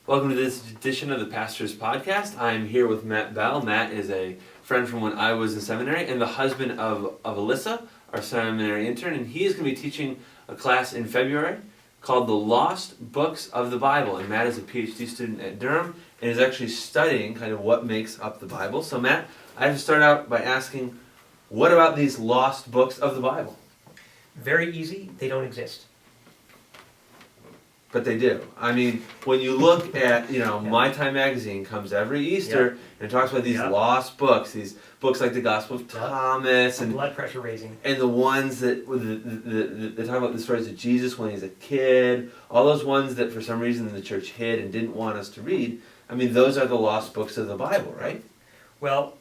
Welcome to this edition of the Pastor's Podcast. I'm here with Matt Bell. Matt is a friend from when I was in seminary and the husband of Alyssa, our seminary intern, and he is going to be teaching a class in February called The Lost Books of the Bible. And Matt is a PhD student at Durham and is actually studying kind of what makes up the Bible. So Matt, I have to start out by asking, what about these lost books of the Bible? Very easy, they don't exist. But they do. I mean, when you look at, My Time magazine comes every Easter and it talks about these lost books, these books like the Gospel of Thomas and blood pressure raising, and the ones that they talk about the stories of Jesus when he's a kid, all those ones that for some reason the church hid and didn't want us to read. I mean, those are the lost books of the Bible, right? Well,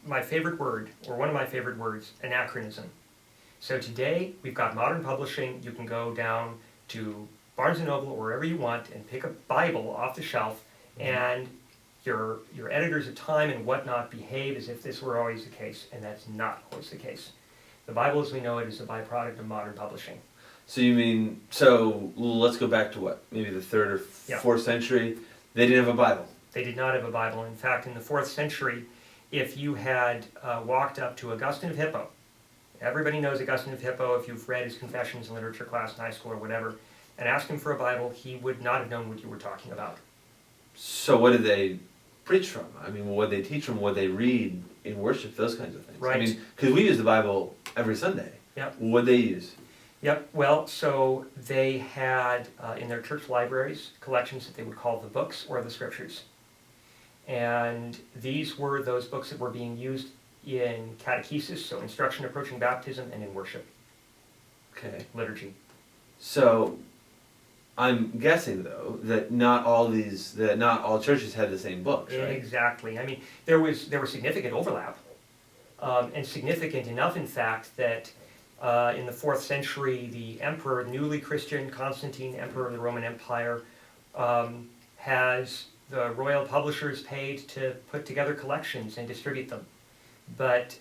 my favorite word, or one of my favorite words, anachronism. So today we've got modern publishing. You can go down to Barnes & Noble or wherever you want and pick a Bible off the shelf, and your editors of Time and whatnot behave as if this were always the case, and that's not always the case. The Bible as we know it is a byproduct of modern publishing. So let's go back to what, maybe the 3rd or 4th century? They didn't have a Bible. They did not have a Bible. In fact, in the 4th century, if you had walked up to Augustine of Hippo, everybody knows Augustine of Hippo if you've read his Confessions in literature class in high school or whatever, and asked him for a Bible, he would not have known what you were talking about. So what did they preach from? I mean, what did they teach from? What did they read in worship? Those kinds of things. Right. I mean, because we use the Bible every Sunday. Yep. What did they use? Yep. Well, so they had in their church libraries collections that they would call the books or the scriptures. And these were those books that were being used in catechesis, so instruction approaching baptism, and in worship. Okay. Liturgy. So I'm guessing, though, that not all churches had the same books, right? Exactly. I mean, there was significant overlap, and significant enough, in fact, that in the 4th century, the emperor, newly Christian Constantine, emperor of the Roman Empire, has the royal publishers paid to put together collections and distribute them. But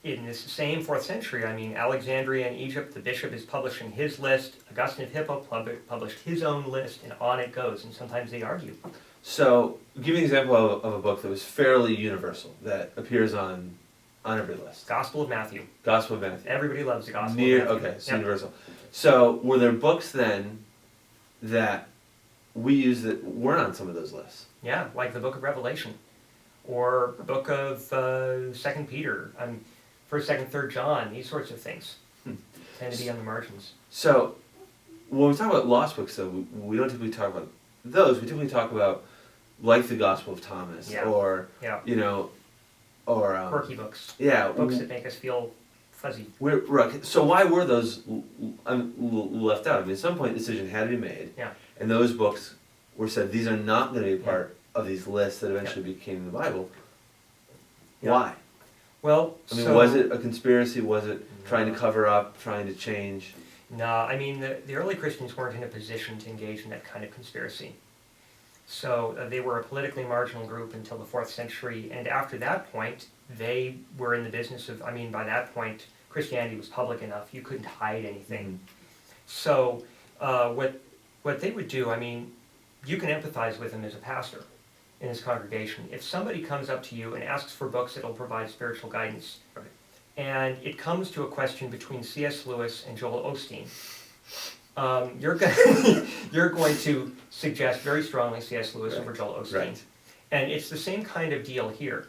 in this same 4th century, I mean, Alexandria in Egypt, the bishop is publishing his list, Augustine of Hippo published his own list, and on it goes, and sometimes they argue. So, give me an example of a book that was fairly universal, that appears on every list. Gospel of Matthew. Gospel of Matthew. Everybody loves the Gospel of Matthew. Okay, so universal. So, were there books then that we use that weren't on some of those lists? Yeah, like the book of Revelation, or the book of 2 Peter, 1st, 2nd, 3rd John, these sorts of things tend to be on the margins. So, when we talk about lost books, though, we don't typically talk about those. We typically talk about, like the Gospel of Thomas, or quirky books. Yeah, books that make us feel fuzzy. Right. So why were those left out? I mean, at some point, a decision had to be made, and those books were said these are not going to be part of these lists that eventually became the Bible. Why? Well, was it a conspiracy? Was it trying to cover up, trying to change? No, I mean, the early Christians weren't in a position to engage in that kind of conspiracy. So they were a politically marginal group until the 4th century, and after that point, they were in the business of, by that point, Christianity was public enough, you couldn't hide anything. Mm-hmm. So what they would do, you can empathize with them as a pastor in his congregation. If somebody comes up to you and asks for books that will provide spiritual guidance, and it comes to a question between C.S. Lewis and Joel Osteen, you're going to suggest very strongly C.S. Lewis over Joel Osteen. Right. And it's the same kind of deal here.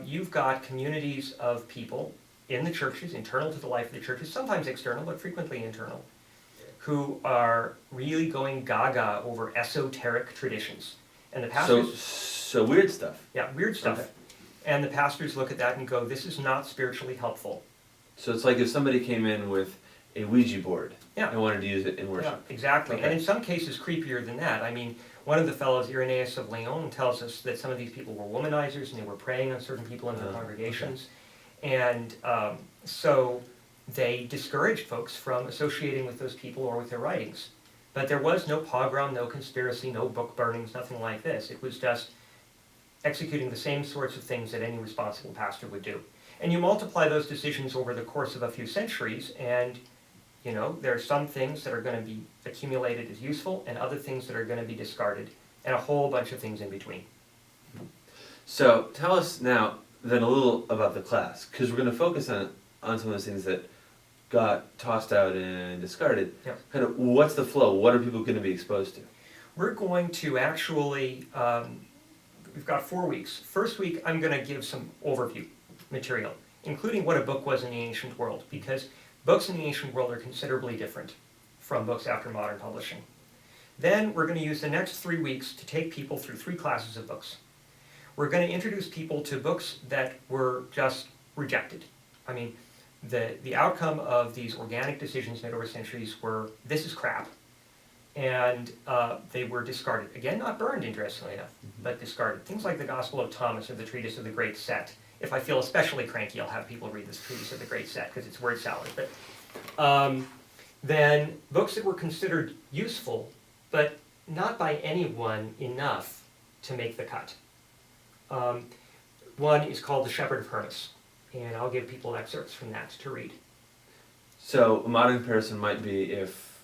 You've got communities of people in the churches, internal to the life of the churches, sometimes external, but frequently internal, who are really going gaga over esoteric traditions. And the pastors... So weird stuff. Yeah, weird stuff. Okay. And the pastors look at that and go, this is not spiritually helpful. So it's like if somebody came in with a Ouija board and wanted to use it in worship. Yeah, exactly. Okay. And in some cases creepier than that. One of the fellows, Irenaeus of Lyon, tells us that some of these people were womanizers and they were preying on certain people in their congregations. Okay. And so they discouraged folks from associating with those people or with their writings. But there was no pogrom, no conspiracy, no book burnings, nothing like this. It was just executing the same sorts of things that any responsible pastor would do. And you multiply those decisions over the course of a few centuries, and You know, there are some things that are going to be accumulated as useful and other things that are going to be discarded, and a whole bunch of things in between. So tell us now then a little about the class, because we're going to focus on some of those things that got tossed out and discarded. Yeah. Kind of what's the flow? What are people going to be exposed to? We're going to actually, we've got 4 weeks. First week, I'm going to give some overview material, including what a book was in the ancient world, because books in the ancient world are considerably different from books after modern publishing. Then we're going to use the next 3 weeks to take people through 3 classes of books. We're going to introduce people to books that were just rejected. I mean, the outcome of these organic decisions made over centuries were, this is crap. And they were discarded. Again, not burned, interestingly enough, but discarded. Things like the Gospel of Thomas or the Treatise of the Great Set. If I feel especially cranky, I'll have people read this Treatise of the Great Set because it's word salad. But then books that were considered useful, but not by anyone enough to make the cut. One is called The Shepherd of Hermas, and I'll give people excerpts from that to read. So a modern comparison might be if,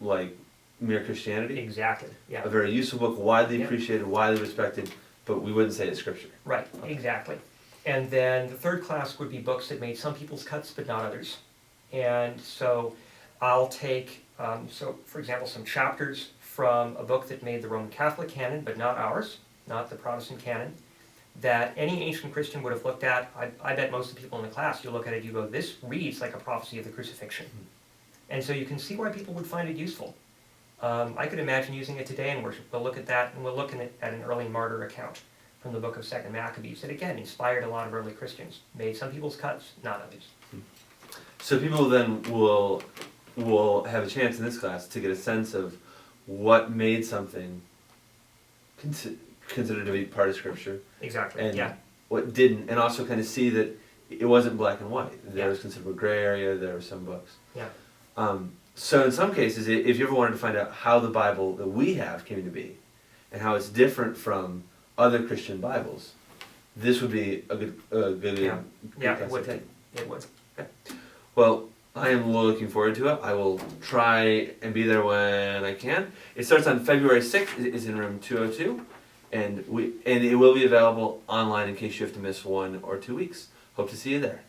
like, Mere Christianity, Exactly, yeah. a very useful book, widely Yeah. appreciated, widely respected, but we wouldn't say it's scripture. Right, exactly. And then the third class would be books that made some people's cuts but not others. And so I'll take, for example, some chapters from a book that made the Roman Catholic canon, but not ours, not the Protestant canon, that any ancient Christian would have looked at. I bet most of the people in the class, you look at it, you go, this reads like a prophecy of the crucifixion. And so you can see why people would find it useful. I could imagine using it today in worship. We'll look at that, and we'll look at an early martyr account from the book of 2nd Maccabees that, again, inspired a lot of early Christians. Made some people's cuts, not others. So people then will have a chance in this class to get a sense of what made something considered to be part of Scripture. Exactly, and yeah. what didn't, and also kind of see that it wasn't black and white. There Yeah. was considerable gray area, there were some books. Yeah. So in some cases, if you ever wanted to find out how the Bible that we have came to be, and how it's different from other Christian Bibles, this would be a good Yeah. Yeah, class it would. to take. It would. Well, I am looking forward to it. I will try and be there when I can. It starts on February 6th. It's in room 202, and it will be available online in case you have to miss 1 or 2 weeks. Hope to see you there.